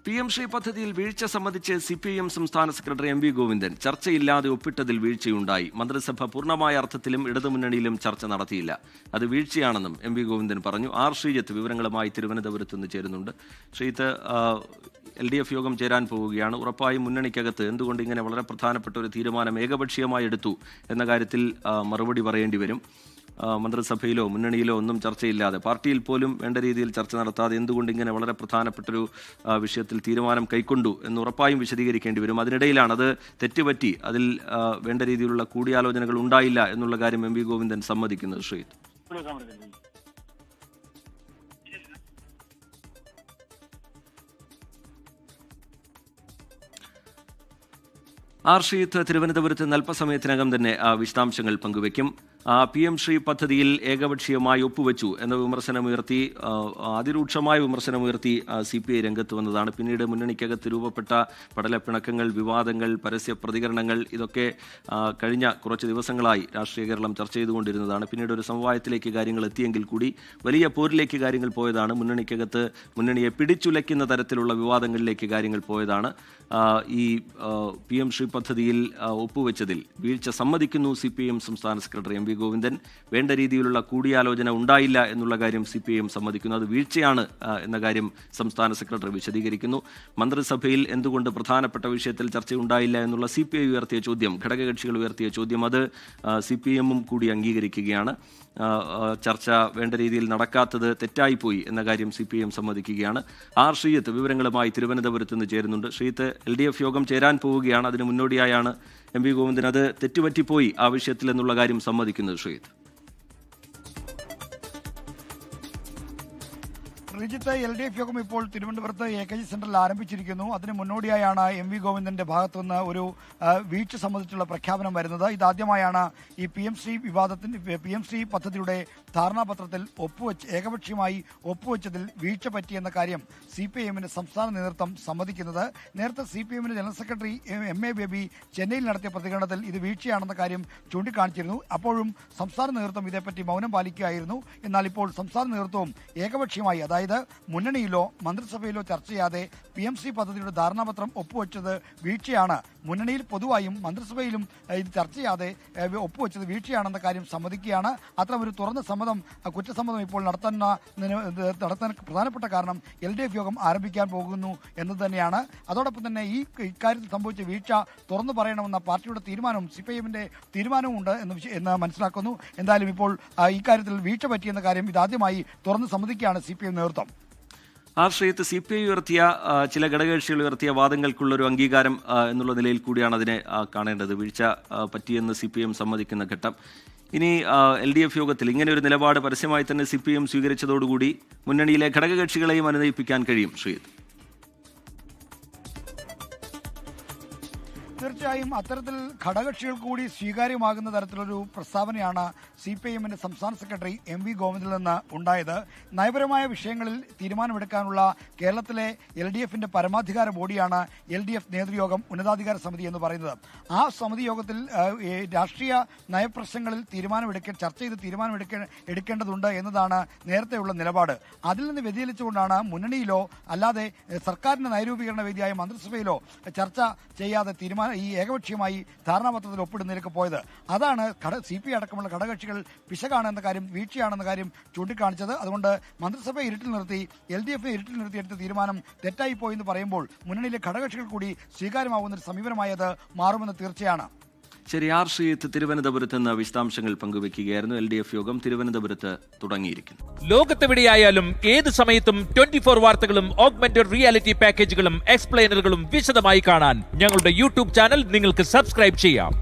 PM Shri പദ്ധതിയിൽ വീഴ്ച സംബന്ധിച്ച് CPIM സംസ്ഥാന സെക്രട്ടറി MV ഗോവിന്ദൻ ചർച്ചയില്ലാതെ ഒപ്പിട്ടതിൽ വീഴ്ചയുണ്ടായി. മന്ത്രിസഭ പൂർണ്ണമായ അർത്ഥത്തിലും ഇടതുമുന്നണിയിലും ചർച്ച നടത്തിയില്ല. അത് വീഴ്ചയാണെന്നും MV ഗോവിന്ദൻ പറഞ്ഞു. ആർ ശ്രീജിത്ത് വിവരങ്ങളുമായി തിരുവനന്തപുരത്ത് നിന്ന് ചേരുന്നുണ്ട്. ശ്രീജിത്ത്, LDF യോഗം ചേരാൻ പോവുകയാണ്. ഉറപ്പായും മുന്നണിക്കകത്ത് എന്തുകൊണ്ട് ഇങ്ങനെ വളരെ പ്രധാനപ്പെട്ട ഒരു തീരുമാനം ഏകപക്ഷീയമായി എടുത്തു എന്ന കാര്യത്തിൽ മറുപടി പറയേണ്ടി വരും. മന്ത്രിസഭയിലോ മുന്നണിയിലോ ഒന്നും ചർച്ചയില്ലാതെ, പാർട്ടിയിൽ പോലും വേണ്ട രീതിയിൽ ചർച്ച നടത്താതെ എന്തുകൊണ്ട് ഇങ്ങനെ വളരെ പ്രധാനപ്പെട്ടൊരു വിഷയത്തിൽ തീരുമാനം കൈക്കൊണ്ടു എന്ന് ഉറപ്പായും വിശദീകരിക്കേണ്ടി വരും. അതിനിടയിലാണ് അത് തെറ്റുപറ്റി, അതിൽ വേണ്ട രീതിയിലുള്ള കൂടിയാലോചനകൾ ഉണ്ടായില്ല എന്നുള്ള കാര്യം MV ഗോവിന്ദൻ സമ്മതിക്കുന്നത്. ശ്രീജിത്ത്, ആർ ശ്രീജിത്ത് തിരുവനന്തപുരത്ത് അല്പസമയത്തിനകം തന്നെ വിശദാംശങ്ങൾ പങ്കുവയ്ക്കും. PM ശ്രീ പദ്ധതിയിൽ ഏകപക്ഷീയമായി ഒപ്പുവെച്ചു എന്ന വിമർശനമുയർത്തി, അതിരൂക്ഷമായ വിമർശനമുയർത്തി CPI രംഗത്ത് വന്നതാണ്. പിന്നീട് മുന്നണിക്കകത്ത് രൂപപ്പെട്ട പടലപ്പിണക്കങ്ങൾ, വിവാദങ്ങൾ, പരസ്യ പ്രതികരണങ്ങൾ, ഇതൊക്കെ കഴിഞ്ഞ കുറച്ച് ദിവസങ്ങളായി രാഷ്ട്രീയ കേരളം ചർച്ച ചെയ്തുകൊണ്ടിരുന്നതാണ്. പിന്നീട് ഒരു സമവായത്തിലേക്ക് കാര്യങ്ങൾ എത്തിയെങ്കിൽ കൂടി വലിയ പോരിലേക്ക് കാര്യങ്ങൾ പോയതാണ്. മുന്നണിക്കകത്ത് മുന്നണിയെ പിടിച്ചുലയ്ക്കുന്ന തരത്തിലുള്ള വിവാദങ്ങളിലേക്ക് കാര്യങ്ങൾ പോയതാണ്. ഈ PM ശ്രീ പദ്ധതിയിൽ ഒപ്പുവെച്ചതിൽ വീഴ്ച സമ്മതിക്കുന്നു CPIM സംസ്ഥാന സെക്രട്ടറി MV ഗോവിന്ദൻ. വേണ്ട രീതിയിലുള്ള കൂടിയാലോചന ഉണ്ടായില്ല എന്നുള്ള കാര്യം CPIM സമ്മതിക്കുന്നു. അത് വീഴ്ചയാണ് എന്ന കാര്യം സംസ്ഥാന സെക്രട്ടറി വിശദീകരിക്കുന്നു. മന്ത്രിസഭയിൽ എന്തുകൊണ്ട് പ്രധാനപ്പെട്ട വിഷയത്തിൽ ചർച്ചയുണ്ടായില്ല എന്നുള്ള CPI ഉയർത്തിയ ചോദ്യം, ഘടകകക്ഷികൾ ഉയർത്തിയ ചോദ്യം, അത് CPIM കൂടി അംഗീകരിക്കുകയാണ്. ചർച്ച വേണ്ട രീതിയിൽ നടക്കാത്തത് തെറ്റായിപ്പോയി എന്ന കാര്യം CPIM സമ്മതിക്കുകയാണ്. ആർ ശ്രീജിത്ത് വിവരങ്ങളുമായി തിരുവനന്തപുരത്ത് നിന്ന് ചേരുന്നുണ്ട്. ശ്രീജിത്ത്, LDF യോഗം ചേരാൻ പോവുകയാണ്. അതിന് മുന്നോടിയായാണ് MV ഗോവിന്ദൻ അത് തെറ്റുപറ്റിപ്പോയി ആ വിഷയത്തിൽ എന്നുള്ള കാര്യം സമ്മതിക്കുന്നത്. ശ്രീജിത്ത്, ശ്രീജിത്ത്, LDF യോഗം ഇപ്പോൾ തിരുവനന്തപുരത്ത് AKG സെന്ററിൽ ആരംഭിച്ചിരിക്കുന്നു. അതിന് മുന്നോടിയായാണ് MV ഗോവിന്ദന്റെ ഭാഗത്തുനിന്ന് ഒരു വീഴ്ച സംബന്ധിച്ചുള്ള പ്രഖ്യാപനം വരുന്നത്. ഇതാദ്യമായാണ് ഈ PM ശ്രീ പദ്ധതിയുടെ ധാരണാപത്രത്തിൽ ഏകപക്ഷീയമായി ഒപ്പുവെച്ചതിൽ വീഴ്ച പറ്റിയെന്ന കാര്യം CPIMന്റെ സംസ്ഥാന നേതൃത്വം സമ്മതിക്കുന്നത്. നേരത്തെ CPIMന്റെ ജനറൽ സെക്രട്ടറി MA ബേബി ചെന്നൈയിൽ നടത്തിയ പ്രതികരണത്തിൽ ഇത് വീഴ്ചയാണെന്ന കാര്യം ചൂണ്ടിക്കാണിച്ചിരുന്നു. അപ്പോഴും സംസ്ഥാന നേതൃത്വം ഇതേപ്പറ്റി മൗനം പാലിക്കുകയായിരുന്നു. എന്നാൽ ഇപ്പോൾ സംസ്ഥാന നേതൃത്വവും ഏകപക്ഷീയമായി, അതായത് മുന്നണിയിലോ മന്ത്രിസഭയിലോ ചർച്ച ചെയ്യാതെ PM ശ്രീ പദ്ധതിയുടെ ധാരണാപത്രം ഒപ്പുവെച്ചത് വീഴ്ചയാണ്. മുന്നണിയിൽ പൊതുവായും മന്ത്രിസഭയിലും ഇത് ചർച്ച ചെയ്യാതെ ഒപ്പുവെച്ചത് വീഴ്ചയാണെന്ന കാര്യം സമ്മതിക്കുകയാണ്. അത്തരമൊരു തുറന്ന കുറ്റസമ്മതം ഇപ്പോൾ നടത്താൻ പ്രധാനപ്പെട്ട കാരണം LDF യോഗം ആരംഭിക്കാൻ പോകുന്നു എന്നത് തന്നെയാണ്. അതോടൊപ്പം തന്നെ ഇക്കാര്യത്തിൽ സംഭവിച്ച വീഴ്ച തുറന്നു പറയണമെന്ന പാർട്ടിയുടെ തീരുമാനവും CPIMന്റെ തീരുമാനവും ഉണ്ട് എന്ന് മനസ്സിലാക്കുന്നു. എന്തായാലും ഇപ്പോൾ ഇക്കാര്യത്തിൽ വീഴ്ച പറ്റിയെന്ന കാര്യം ഇതാദ്യമായി തുറന്ന് സമ്മതിക്കുകയാണ് CPIM നേതൃത്വം. ആർ ശ്രീജിത്ത്, CPI ഉയർത്തിയ ചില ഘടകകക്ഷികൾ ഉയർത്തിയ വാദങ്ങൾക്കുള്ളൊരു അംഗീകാരം എന്നുള്ള നിലയിൽ കൂടിയാണ് അതിനെ കാണേണ്ടത്. വീഴ്ച പറ്റിയെന്ന് CPIM സമ്മതിക്കുന്ന ഘട്ടം. ഇനി LDF യോഗത്തിൽ ഇങ്ങനെ ഒരു നിലപാട് പരസ്യമായി തന്നെ CPIM സ്വീകരിച്ചതോടുകൂടി മുന്നണിയിലെ ഘടകകക്ഷികളെയും അനുനയിപ്പിക്കാൻ കഴിയും. ശ്രീജിത്ത്, തീർച്ചയായും അത്തരത്തിൽ ഘടകകക്ഷികൾ കൂടി സ്വീകാര്യമാകുന്ന തരത്തിലൊരു പ്രസ്താവനയാണ് CPIMന്റെ സംസ്ഥാന സെക്രട്ടറി MV ഗോവിന്ദനിൽ നിന്ന് ഉണ്ടായത്. നയപരമായ വിഷയങ്ങളിൽ തീരുമാനമെടുക്കാനുള്ള കേരളത്തിലെ LDFന്റെ പരമാധികാര ബോഡിയാണ് LDF നേതൃയോഗം ഉന്നതാധികാര സമിതി എന്ന് പറയുന്നത്. ആ സമിതി യോഗത്തിൽ രാഷ്ട്രീയ നയപ്രശ്നങ്ങളിൽ ചർച്ച ചെയ്ത് തീരുമാനമെടുക്കേണ്ടതുണ്ട് എന്നതാണ് നേരത്തെയുള്ള നിലപാട്. അതിൽ നിന്ന് വ്യതിചലിച്ചുകൊണ്ടാണ് മുന്നണിയിലോ അല്ലാതെ സർക്കാരിന്റെ നയരൂപീകരണ വേദിയായ മന്ത്രിസഭയിലോ ചർച്ച ചെയ്യാതെ ഈ ഏകപക്ഷീയമായി ധാരണാപത്രത്തിൽ ഒപ്പിടുന്നതിലേക്ക് പോയത്. അതാണ് CPI അടക്കമുള്ള ഘടകകക്ഷികൾ പിശകാണ് എന്ന കാര്യം, വീഴ്ചയാണെന്ന കാര്യം ചൂണ്ടിക്കാണിച്ചത്. അതുകൊണ്ട് മന്ത്രിസഭയെ ഇരുട്ടിൽ നിർത്തി LDFനെ ഇരുട്ടിൽ നിർത്തി എടുത്ത തീരുമാനം തെറ്റായിപ്പോയി എന്ന് പറയുമ്പോൾ മുന്നണിയിലെ ഘടകകക്ഷികൾ കൂടി സ്വീകാര്യമാവുന്ന ഒരു സമീപനമായത് മാറുമെന്ന് തീർച്ചയാണ്. ശരി, ആർ ശ്രീജിത്ത് തിരുവനന്തപുരത്ത് നിന്ന് വിശദാംശങ്ങൾ പങ്കുവയ്ക്കുകയായിരുന്നു. LDF യോഗം തിരുവനന്തപുരത്ത് തുടങ്ങിയിരിക്കുന്നു. ലോകത്തെവിടെയായാലും ഏത് സമയത്തും 24 വാർത്തകളും ഓഗ്മെന്റഡ് റിയാലിറ്റി പാക്കേജുകളും എക്സ്പ്ലെയിനറുകളും വിശദമായി കാണാൻ ഞങ്ങളുടെ YouTube ചാനൽ നിങ്ങൾക്ക് സബ്സ്ക്രൈബ് ചെയ്യാം.